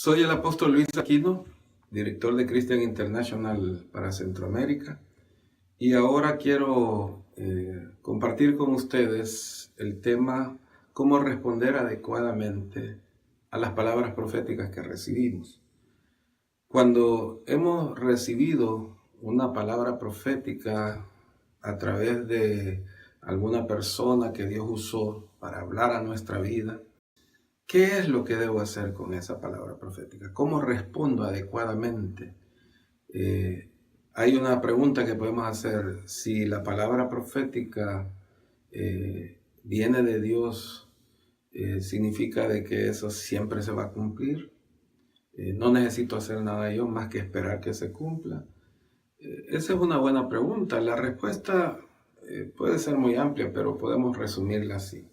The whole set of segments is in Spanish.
Soy el apóstol Luis Aquino, director de Christian International para Centroamérica, y ahora quiero compartir con ustedes el tema cómo responder adecuadamente a las palabras proféticas que recibimos. Cuando hemos recibido una palabra profética a través de alguna persona que Dios usó para hablar a nuestra vida, ¿qué es lo que debo hacer con esa palabra profética? ¿Cómo respondo adecuadamente? Hay una pregunta que podemos hacer. Si la palabra profética viene de Dios, ¿significa de que eso siempre se va a cumplir? No necesito hacer nada yo más que esperar que se cumpla. Esa es una buena pregunta. La respuesta puede ser muy amplia, pero podemos resumirla así.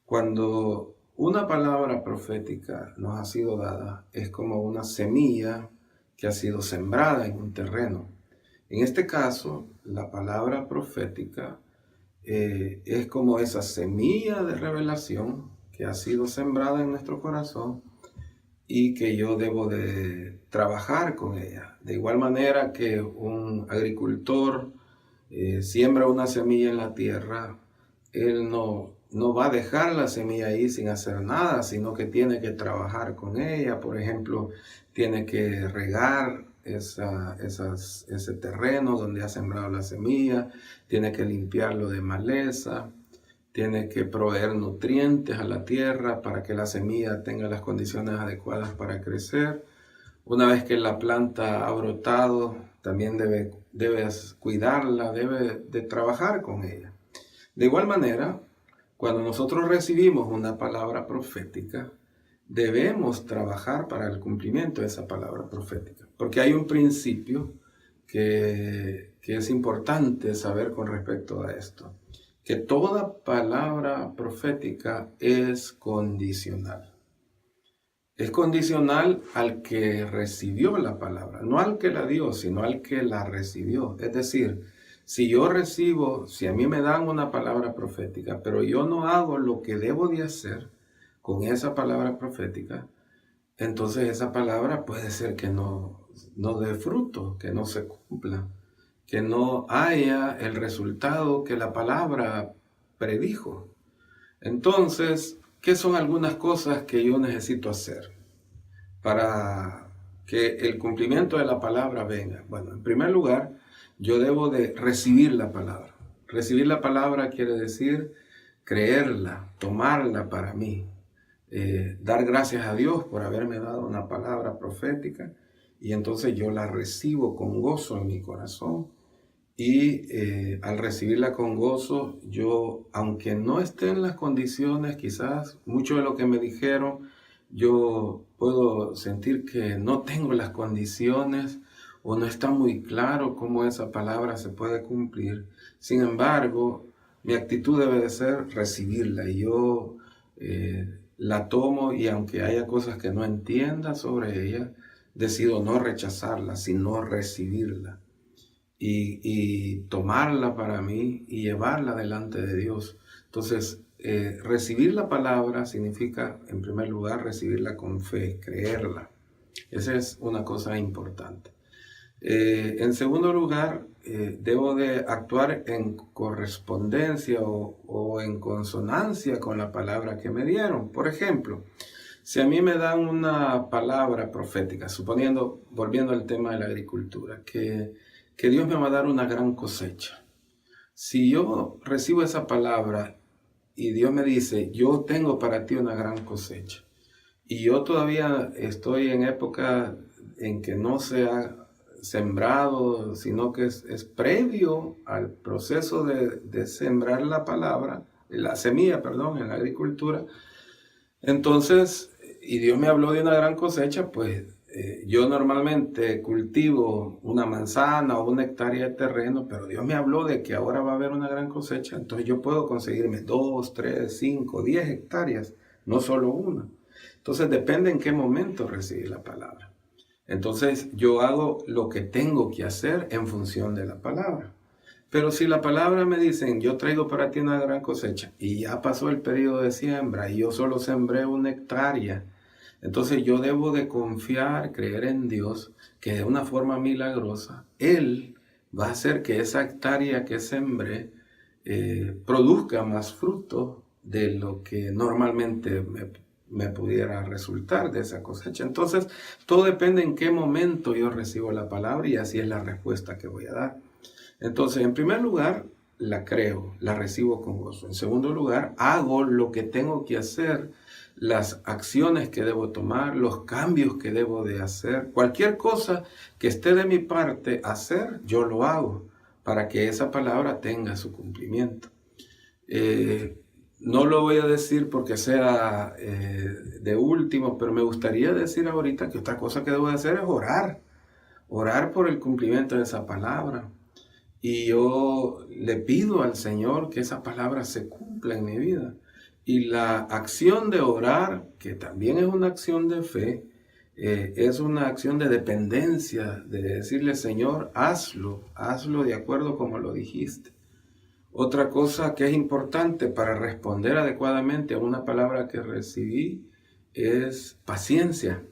Cuando una palabra profética nos ha sido dada, es como una semilla que ha sido sembrada en un terreno. En este caso, la palabra profética es como esa semilla de revelación que ha sido sembrada en nuestro corazón y que yo debo de trabajar con ella. De igual manera que un agricultor siembra una semilla en la tierra, él no va a dejar la semilla ahí sin hacer nada, sino que tiene que trabajar con ella. Por ejemplo, tiene que regar ese terreno donde ha sembrado la semilla, tiene que limpiarlo de maleza, tiene que proveer nutrientes a la tierra para que la semilla tenga las condiciones adecuadas para crecer. Una vez que la planta ha brotado, también debes cuidarla, debe de trabajar con ella. De igual manera, cuando nosotros recibimos una palabra profética, debemos trabajar para el cumplimiento de esa palabra profética. Porque hay un principio que es importante saber con respecto a esto. Que toda palabra profética es condicional. Es condicional al que recibió la palabra, no al que la dio, sino al que la recibió. Es decir, si a mí me dan una palabra profética, pero yo no hago lo que debo de hacer con esa palabra profética, entonces esa palabra puede ser que no dé fruto, que no se cumpla, que no haya el resultado que la palabra predijo. Entonces, ¿qué son algunas cosas que yo necesito hacer para que el cumplimiento de la palabra venga? Bueno, en primer lugar, yo debo de recibir la palabra. Recibir la palabra quiere decir creerla, tomarla para mí, dar gracias a Dios por haberme dado una palabra profética, y entonces yo la recibo con gozo en mi corazón. Y al recibirla con gozo, yo, aunque no esté en las condiciones, quizás mucho de lo que me dijeron, yo puedo sentir que no tengo las condiciones o no está muy claro cómo esa palabra se puede cumplir. Sin embargo, mi actitud debe de ser recibirla, y yo la tomo, y aunque haya cosas que no entienda sobre ella, decido no rechazarla, sino recibirla. Y tomarla para mí y llevarla delante de Dios. Entonces, recibir la palabra significa, en primer lugar, recibirla con fe, creerla. Esa es una cosa importante. En segundo lugar, debo de actuar en correspondencia o en consonancia con la palabra que me dieron. Por ejemplo, si a mí me dan una palabra profética, volviendo al tema de la agricultura, que Dios me va a dar una gran cosecha. Si yo recibo esa palabra y Dios me dice, yo tengo para ti una gran cosecha, y yo todavía estoy en época en que no se ha sembrado, sino que es previo al proceso de sembrar la semilla, en la agricultura, entonces, y Dios me habló de una gran cosecha, pues yo normalmente cultivo una manzana o una hectárea de terreno, pero Dios me habló de que ahora va a haber una gran cosecha, entonces yo puedo conseguirme 2, 3, 5, 10 hectáreas, no solo una. Entonces depende en qué momento recibí la palabra. Entonces yo hago lo que tengo que hacer en función de la palabra. Pero si la palabra me dicen, yo traigo para ti una gran cosecha, y ya pasó el periodo de siembra y yo solo sembré una hectárea, Entonces yo debo de confiar, creer en Dios, que de una forma milagrosa, Él va a hacer que esa hectárea que sembré produzca más fruto de lo que normalmente me pudiera resultar de esa cosecha. Entonces, todo depende en qué momento yo recibo la palabra y así es la respuesta que voy a dar. Entonces, en primer lugar, la creo, la recibo con gozo. En segundo lugar, hago lo que tengo que hacer, las acciones que debo tomar, los cambios que debo de hacer. Cualquier cosa que esté de mi parte hacer, yo lo hago para que esa palabra tenga su cumplimiento. No lo voy a decir porque sea de último, pero me gustaría decir ahorita que otra cosa que debo de hacer es orar por el cumplimiento de esa palabra. Y yo le pido al Señor que esa palabra se cumpla en mi vida. Y la acción de orar, que también es una acción de fe, es una acción de dependencia, de decirle, Señor, hazlo de acuerdo como lo dijiste. Otra cosa que es importante para responder adecuadamente a una palabra que recibí es paciencia.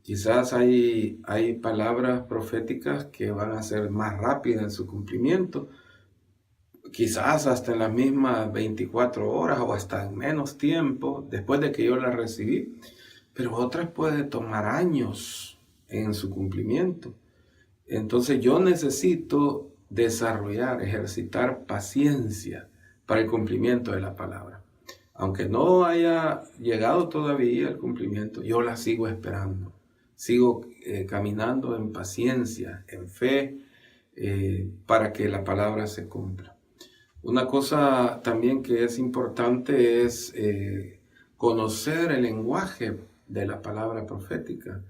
Quizás hay palabras proféticas que van a ser más rápidas en su cumplimiento, quizás hasta en las mismas 24 horas o hasta en menos tiempo después de que yo las recibí, pero otras pueden tomar años en su cumplimiento. Entonces yo necesito desarrollar, ejercitar paciencia para el cumplimiento de la palabra. Aunque no haya llegado todavía el cumplimiento, yo la sigo esperando. Sigo caminando en paciencia, en fe, para que la palabra se cumpla. Una cosa también que es importante es conocer el lenguaje de la palabra profética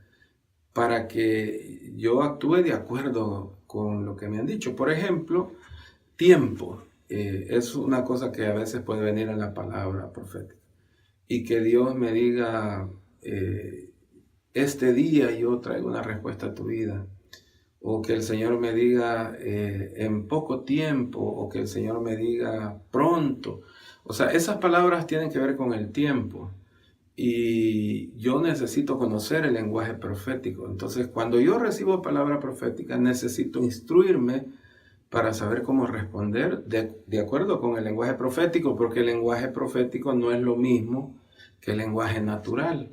para que yo actúe de acuerdo con lo que me han dicho. Por ejemplo, tiempo es una cosa que a veces puede venir en la palabra profética. Y que Dios me diga, este día yo traigo una respuesta a tu vida. O que el Señor me diga en poco tiempo, o que el Señor me diga pronto. O sea, esas palabras tienen que ver con el tiempo. Y yo necesito conocer el lenguaje profético. Entonces, cuando yo recibo palabra profética, necesito instruirme para saber cómo responder de acuerdo con el lenguaje profético, porque el lenguaje profético no es lo mismo que el lenguaje natural.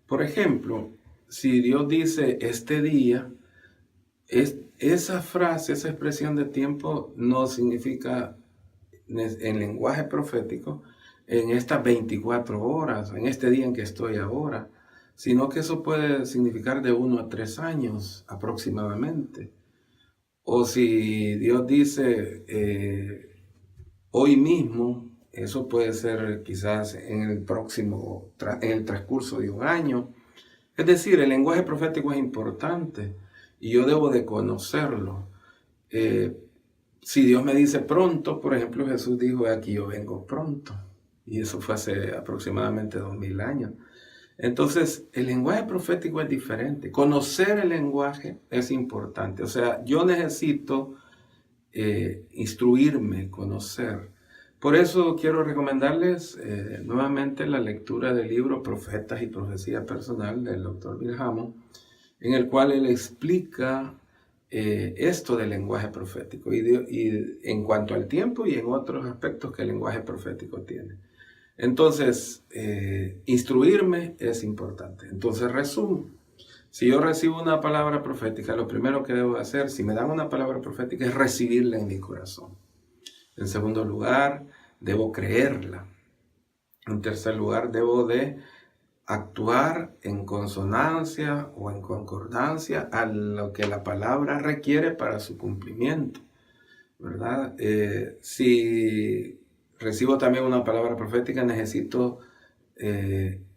Por ejemplo, si Dios dice este día, esa frase, esa expresión de tiempo no significa en lenguaje profético en estas 24 horas, en este día en que estoy ahora, sino que eso puede significar de 1 a 3 años aproximadamente. O si Dios dice hoy mismo, eso puede ser quizás en el transcurso de un año. Es decir, el lenguaje profético es importante y yo debo de conocerlo. Si Dios me dice pronto, por ejemplo, Jesús dijo, aquí yo vengo pronto. Y eso fue hace aproximadamente 2000 años. Entonces, el lenguaje profético es diferente. Conocer el lenguaje es importante. O sea, yo necesito instruirme, conocer. Por eso quiero recomendarles nuevamente la lectura del libro Profetas y Profecía Personal del Dr. Bill Hamon, en el cual él explica esto del lenguaje profético y en cuanto al tiempo y en otros aspectos que el lenguaje profético tiene. Entonces, instruirme es importante. Entonces, resumo. Si yo recibo una palabra profética, lo primero que debo hacer, si me dan una palabra profética, es recibirla en mi corazón. En segundo lugar, debo creerla. En tercer lugar, debo de actuar en consonancia o en concordancia a lo que la palabra requiere para su cumplimiento, ¿verdad? Si recibo también una palabra profética, necesito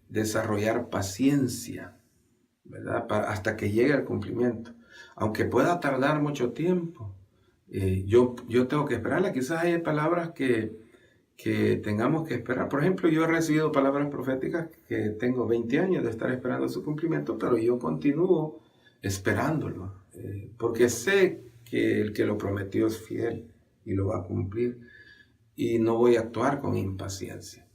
desarrollar paciencia, ¿verdad? Hasta que llegue el cumplimiento. Aunque pueda tardar mucho tiempo, yo tengo que esperarla. Quizás hay palabras que tengamos que esperar. Por ejemplo, yo he recibido palabras proféticas que tengo 20 años de estar esperando su cumplimiento, pero yo continúo esperándolo, porque sé que el que lo prometió es fiel y lo va a cumplir, y no voy a actuar con impaciencia.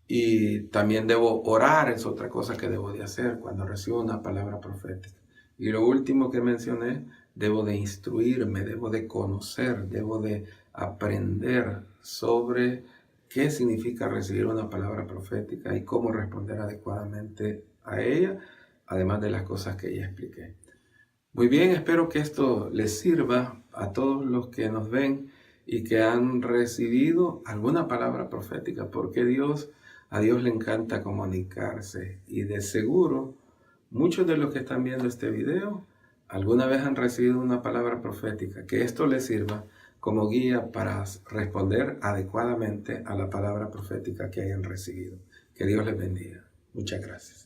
Y también debo orar, es otra cosa que debo de hacer cuando recibo una palabra profética. Y lo último que mencioné, debo de instruirme, debo de conocer, debo de aprender sobre qué significa recibir una palabra profética y cómo responder adecuadamente a ella, además de las cosas que ya expliqué. Muy bien, espero que esto les sirva a todos los que nos ven y que han recibido alguna palabra profética, porque a Dios le encanta comunicarse y de seguro muchos de los que están viendo este video alguna vez han recibido una palabra profética, que esto les sirva como guía para responder adecuadamente a la palabra profética que hayan recibido. Que Dios les bendiga. Muchas gracias.